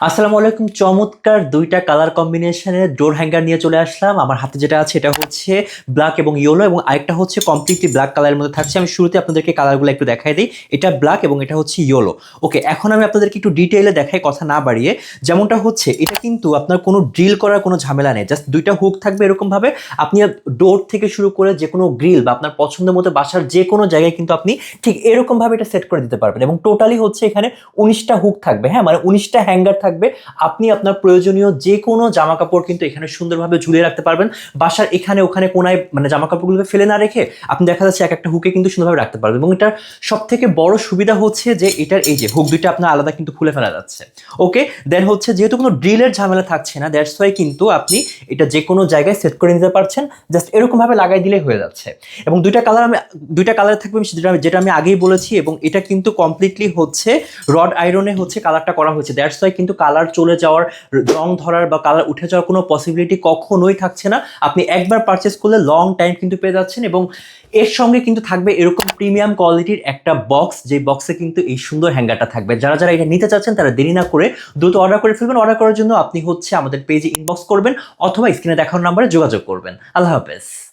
আসসালামু আলাইকুম। চমৎকার দুইটা কালার কম্বিনেশনের ডোর হ্যাঙ্গার নিয়ে চলে আসলাম। আমার হাতে যেটা আছে এটা হচ্ছে ব্ল্যাক এবং ইয়েলো, এবং আরেকটা হচ্ছে কমপ্লিটলি ব্ল্যাক কালারের মধ্যে থাকছে। আমি শুরুতে আপনাদেরকে কালারগুলো একটু দেখাই দিই। এটা ব্ল্যাক এবং এটা হচ্ছে ইয়েলো। ওকে, এখন আমি আপনাদেরকে একটু ডিটেইলে দেখাই কথা না বাড়িয়ে। যেমনটা হচ্ছে এটা কিন্তু আপনার কোনো ড্রিল করার কোনো ঝামেলা নেই, জাস্ট দুইটা হুক থাকবে এরকমভাবে। আপনি ডোর থেকে শুরু করে যে কোনো গ্রিল বা আপনার পছন্দের মতো বাসার যে কোনো জায়গায় কিন্তু আপনি ঠিক এরকমভাবে এটা সেট করে দিতে পারবেন। এবং টোটালি হচ্ছে এখানে 19টা হুক থাকবে, হ্যাঁ, মানে 19টা হ্যাঙ্গার থাকবে। আপনি আপনার প্রয়োজনীয় যে কোনো জামা কাপড় কিন্তু এখানে সুন্দরভাবে ঝুলিয়ে রাখতে পারবেন। বাসার এখানে ওখানে কোনায় মানে জামা কাপড়গুলোকে ফেলে না রেখে আপনি দেখা যাচ্ছে এক একটা হুকে কিন্তু সুন্দরভাবে রাখতে পারবেন। এবং এটার সব থেকে বড় সুবিধা হচ্ছে যে এটার এই যে হুক দুইটা আপনার আলাদা কিন্তু খুলে ফেলা যাচ্ছে। ওকে, দেন হচ্ছে যেহেতু কোনো ড্রিলের ঝামেলা থাকছে না, দ্যাটস ওয়াই কিন্তু আপনি এটা যে কোনো জায়গায় সেট করে নিতে পারছেন। জাস্ট এরকমভাবে লাগাই দিলে হয়ে যাচ্ছে। এবং দুইটা কালার থাকবে, যেটা আমি আগেই বলেছি। এবং এটা কিন্তু কমপ্লিটলি হচ্ছে রড আয়রনে হচ্ছে কালারটা করা হয়েছে। দ্যাটস ওয়াই কিন্তু কালার চলে যাওয়ার, রং ধরার বা কালার উঠে যাওয়ার কোনো পসিবিলিটি কখনোই থাকছে না। আপনি একবার পারচেস করলে লং টাইম কিন্তু পেয়ে যাচ্ছেন। এবং এর সঙ্গে কিন্তু থাকবে এরকম প্রিমিয়াম কোয়ালিটির একটা বক্স, যে বক্সে কিন্তু এই সুন্দর হ্যাঙ্গারটা থাকবে। যারা যারা এটা নিতে চাচ্ছেন তারা দেরি না করে দ্রুত অর্ডার করে ফেলবেন। অর্ডার করার জন্য আপনি হচ্ছে আমাদের পেজে ইনবক্স করবেন অথবা স্ক্রিনে দেখানো নাম্বারে যোগাযোগ করবেন। আল্লাহ হাফেজ।